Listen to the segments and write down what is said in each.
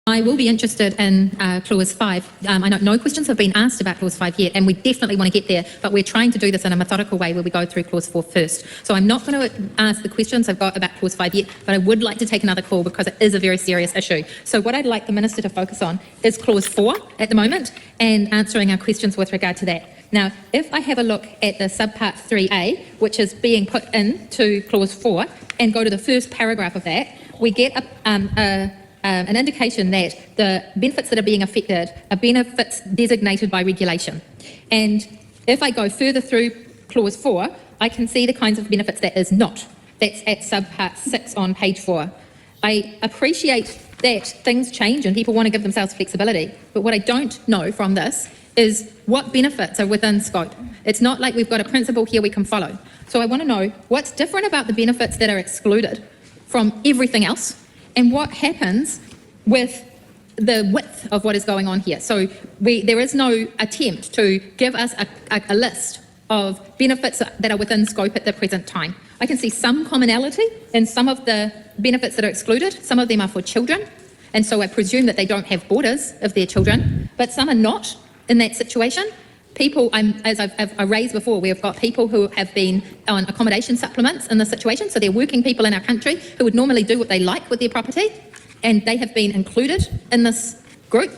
I will be interested in Clause 5. I know no questions have been asked about Clause 5 yet, and we definitely want to get there, but we're trying to do this in a methodical way where we go through Clause 4 first. So I'm not going to ask the questions I've got about Clause 5 yet, but I would like to take another call because it is a very serious issue. So what I'd like the Minister to focus on is Clause 4 at the moment and answering our questions with regard to that. Now, if I have a look at the subpart 3A, which is being put into Clause 4, and go to the first paragraph of that, we get an indication that the benefits that are being affected are benefits designated by regulation. And if I go further through Clause 4, I can see the kinds of benefits that is not. That's at subpart 6 on page 4. I appreciate that things change and people want to give themselves flexibility, but what I don't know from this is what benefits are within scope. It's not like we've got a principle here we can follow. So I want to know what's different about the benefits that are excluded from everything else, and what happens with the width of what is going on here. So there is no attempt to give us a list of benefits that are within scope at the present time. I can see some commonality in some of the benefits that are excluded. Some of them are for children, and so I presume that they don't have borders if they're children, but some are not in that situation. People, as I've raised before, we've got people who have been on accommodation supplements in this situation, so they're working people in our country who would normally do what they like with their property, and they have been included in this group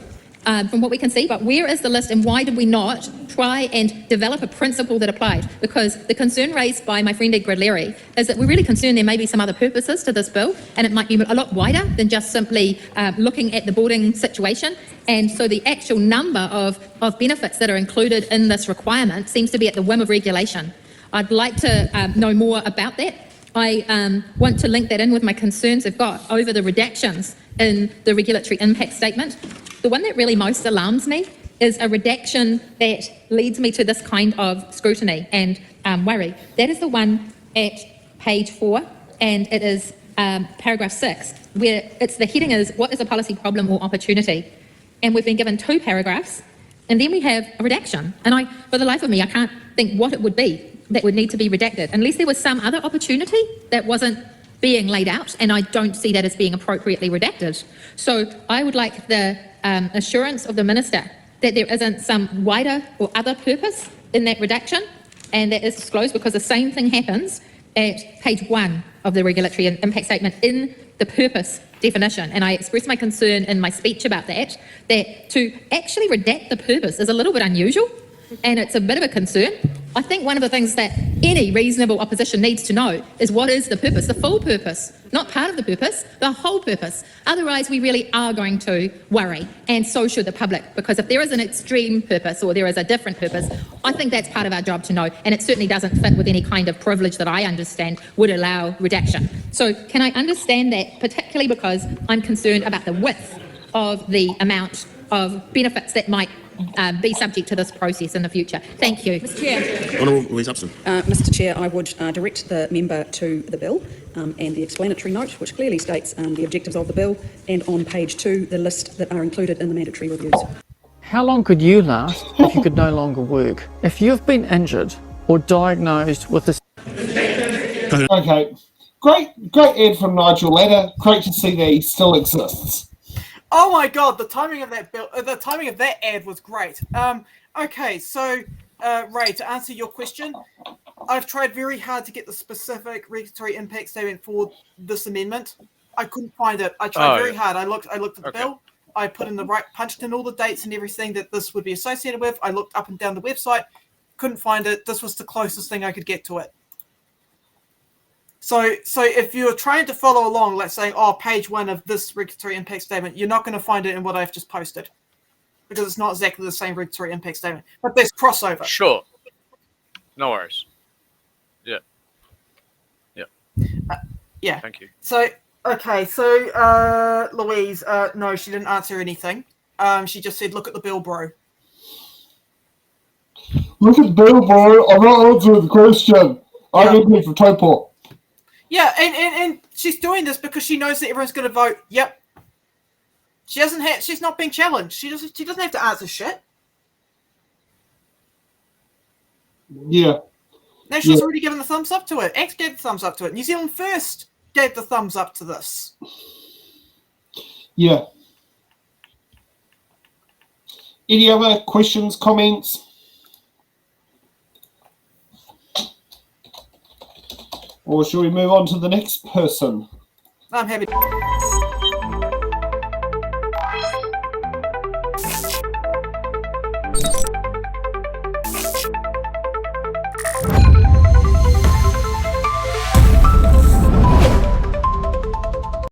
from what we can see. But where is the list, and why did we not try and develop a principle that applied? Because the concern raised by my friend Ed Gridleary is that we're really concerned there may be some other purposes to this bill, and it might be a lot wider than just simply looking at the boarding situation. And so the actual number of benefits that are included in this requirement seems to be at the whim of regulation. I'd like to know more about that. I want to link that in with my concerns I've got over the redactions in the regulatory impact statement. The one that really most alarms me is a redaction that leads me to this kind of scrutiny and worry. That is the one at page 4, and it is paragraph 6, where the heading is, what is a policy problem or opportunity? And we've been given 2 paragraphs, and then we have a redaction. And for the life of me, I can't think what it would be that would need to be redacted, unless there was some other opportunity that wasn't being laid out, and I don't see that as being appropriately redacted. So I would like the assurance of the Minister that there isn't some wider or other purpose in that redaction, and that is disclosed, because the same thing happens at page 1 of the regulatory impact statement in the purpose definition. And I expressed my concern in my speech about that to actually redact the purpose is a little bit unusual, and it's a bit of a concern. I think one of the things that any reasonable opposition needs to know is what is the purpose, the full purpose, not part of the purpose, the whole purpose. Otherwise, we really are going to worry, and so should the public, because if there is an extreme purpose or there is a different purpose, I think that's part of our job to know, and it certainly doesn't fit with any kind of privilege that I understand would allow redaction. So can I understand that, particularly because I'm concerned about the width of the amount of benefits that might be subject to this process in the future. Thank you. Mr Chair. Honourable Louise Upston. Mr Chair, I would direct the member to the bill and the explanatory note, which clearly states the objectives of the bill, and on page 2, the list that are included in the mandatory reviews. How long could you last if you could no longer work? If you've been injured or diagnosed with this... Okay. Great ad from Nigel Latta. Great to see that he still exists. Oh my God, the timing of that bill, the timing of that ad was great. Okay, so Ray, to answer your question, I've tried very hard to get the specific regulatory impact statement for this amendment. I couldn't find it. I tried very hard. I looked at the bill. I put in punched in all the dates and everything that this would be associated with. I looked up and down the website, couldn't find it. This was the closest thing I could get to it. So if you're trying to follow along, let's say, page 1 of this regulatory impact statement, you're not going to find it in what I've just posted, because it's not exactly the same regulatory impact statement. But there's crossover. Sure. No worries. Yeah. Yeah. Thank you. So, okay. So, Louise, no, she didn't answer anything. She just said, look at the bill, bro. Look at the bill, bro. I'm not answering the question. I need me for Topor. Yeah, and she's doing this because she knows that everyone's going to vote. Yep. She's not being challenged. She doesn't have to answer shit. Yeah. National's already given the thumbs up to it. X gave the thumbs up to it. New Zealand First gave the thumbs up to this. Yeah. Any other questions, comments? Or shall we move on to the next person? I'm happy.